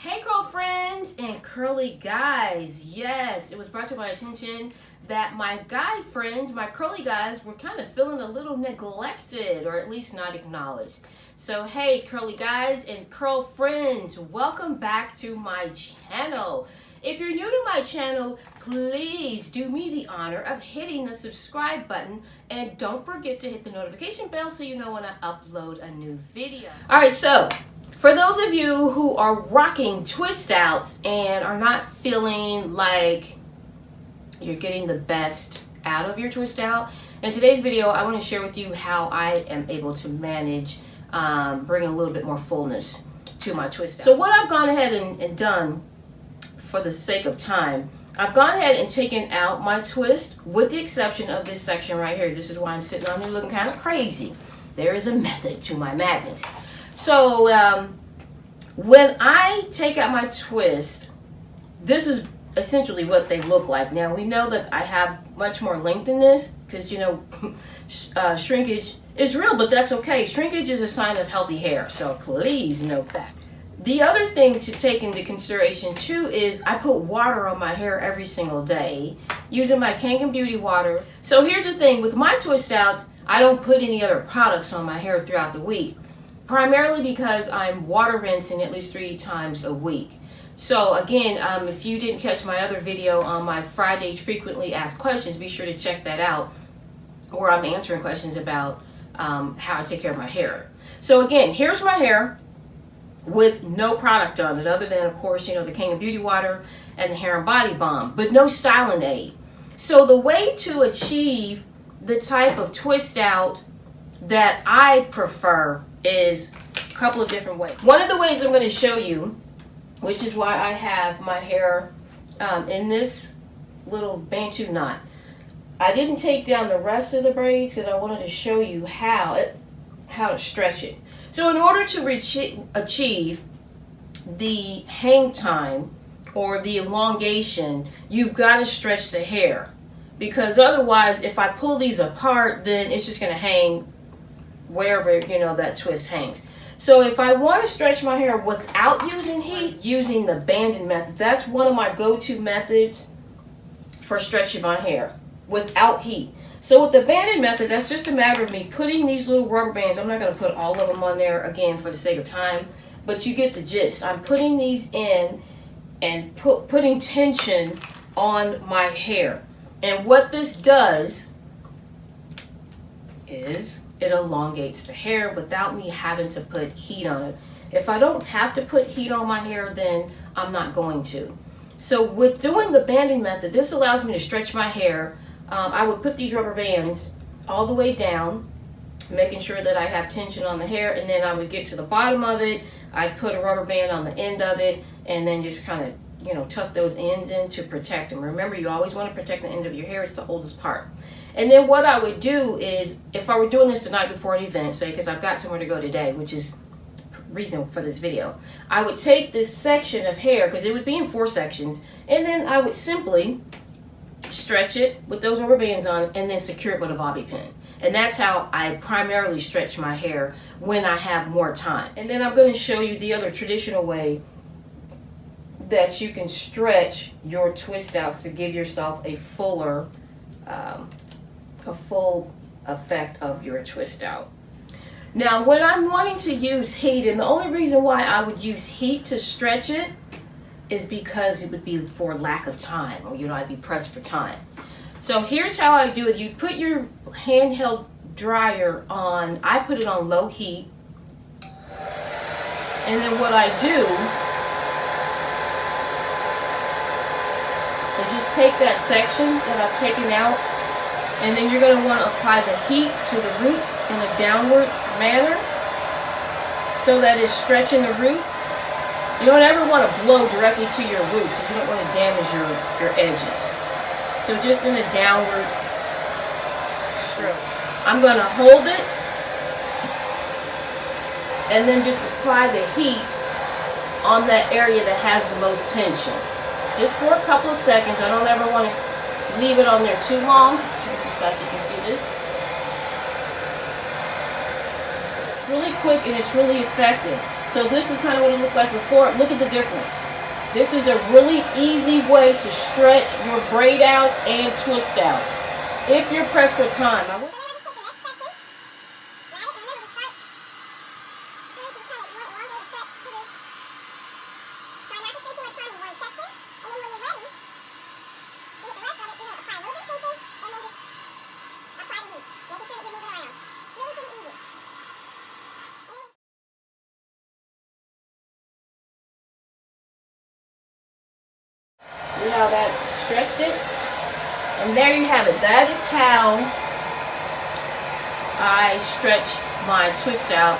Hey girlfriends and curly guys. Yes, it was brought to my attention that my guy friends, my curly guys, were kind of feeling a little neglected or at least not acknowledged. So hey curly guys and curl friends, welcome back to my channel. If you're new to my channel, please do me the honor of hitting the subscribe button and don't forget to hit the notification bell so you know when I upload a new video. Alright, so for those of you who are rocking twist outs and are not feeling like you're getting the best out of your twist out, in today's video I want to share with you how I am able to manage bringing a little bit more fullness to my twist out. So what I've gone ahead and done for the sake of time, I've gone ahead and taken out my twist with the exception of this section right here. This is why I'm sitting on here looking kind of crazy. There is a method to my madness. So when I take out my twist, this is essentially what they look like. Now we know that I have much more length in this because, you know, shrinkage is real, but that's okay. Shrinkage is a sign of healthy hair, so please note that. The other thing to take into consideration too is I put water on my hair every single day using my Kangen Beauty water. So here's the thing, with my twist outs, I don't put any other products on my hair throughout the week. Primarily because I'm water rinsing at least 3 times a week. So again, if you didn't catch my other video on my Fridays frequently asked questions, be sure to check that out, where I'm answering questions about how I take care of my hair. So again, here's my hair with no product on it other than, of course, you know, the Kangen Beauty water and the hair and body balm, but no styling aid. So the way to achieve the type of twist out that I prefer is a couple of different ways. One of the ways I'm going to show you, which is why I have my hair in this little bantu knot. I didn't take down the rest of the braids because I wanted to show you how to stretch it. So in order to achieve the hang time or the elongation, you've got to stretch the hair, because otherwise if I pull these apart, then it's just going to hang wherever, you know, that twist hangs. So if I want to stretch my hair without using heat, using the banding method, that's one of my go-to methods for stretching my hair without heat. So with the banding method, that's just a matter of me putting these little rubber bands. I'm not going to put all of them on there again for the sake of time, but you get the gist. I'm putting these in and putting tension on my hair. And what this does is it elongates the hair without me having to put heat on it. If I don't have to put heat on my hair, then I'm not going to. So with doing the banding method, this allows me to stretch my hair. I would put these rubber bands all the way down, making sure that I have tension on the hair, and then I would get to the bottom of it. I'd put a rubber band on the end of it, and then just kind of, you know, tuck those ends in to protect them. Remember, you always want to protect the ends of your hair. It's the oldest part. And then what I would do is, if I were doing this the night before an event, say, because I've got somewhere to go today, which is reason for this video, I would take this section of hair, because it would be in 4 sections, and then I would simply stretch it with those rubber bands on and then secure it with a bobby pin. And that's how I primarily stretch my hair when I have more time. And then I'm going to show you the other traditional way that you can stretch your twist outs to give yourself a fuller a full effect of your twist out. Now when I'm wanting to use heat, and the only reason why I would use heat to stretch it is because it would be for lack of time, or, you know, I'd be pressed for time. So here's how I do it. You put your handheld dryer on, I put it on low heat, and then what I do is just take that section that I've taken out, and then you're going to want to apply the heat to the root in a downward manner so that it's stretching the root. You don't ever want to blow directly to your roots because you don't want to damage your edges. So just in a downward stroke. I'm going to hold it and then just apply the heat on that area that has the most tension. Just for a couple of seconds. I don't ever want to leave it on there too long. So you can see this. It's really quick and it's really effective. So this is kind of what it looked like before. Look at the difference. This is a really easy way to stretch your braid outs and twist outs. If you're pressed for time. See how that stretched it? And there you have it. That is how I stretch my twist out.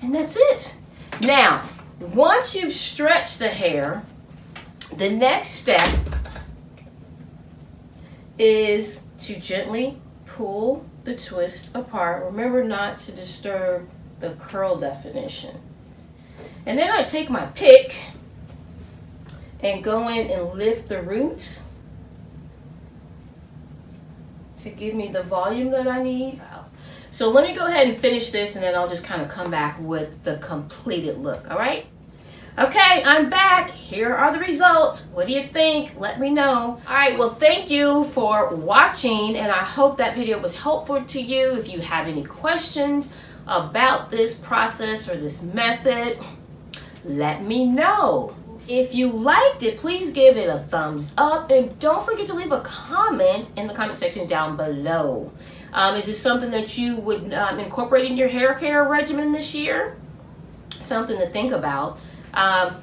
And that's it. Now, once you've stretched the hair, the next step is to gently pull the twist apart. Remember not to disturb the curl definition. And then I take my pick and go in and lift the roots to give me the volume that I need. So let me go ahead and finish this, and then I'll just kind of come back with the completed look, all right? Okay, I'm back. Here are the results. What do you think? Let me know. All right, well, thank you for watching, and I hope that video was helpful to you. If you have any questions about this process or this method, let me know. If you liked it, please give it a thumbs up, and don't forget to leave a comment in the comment section down below. Is this something that you would incorporate in your hair care regimen this year? Something to think about.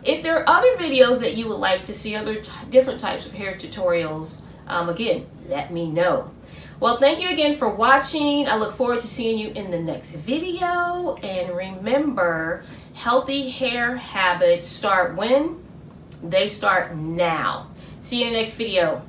If there are other videos that you would like to see, other different types of hair tutorials, again, let me know. Well, thank you again for watching. I look forward to seeing you in the next video. And remember, healthy hair habits start when? They start now. See you in the next video.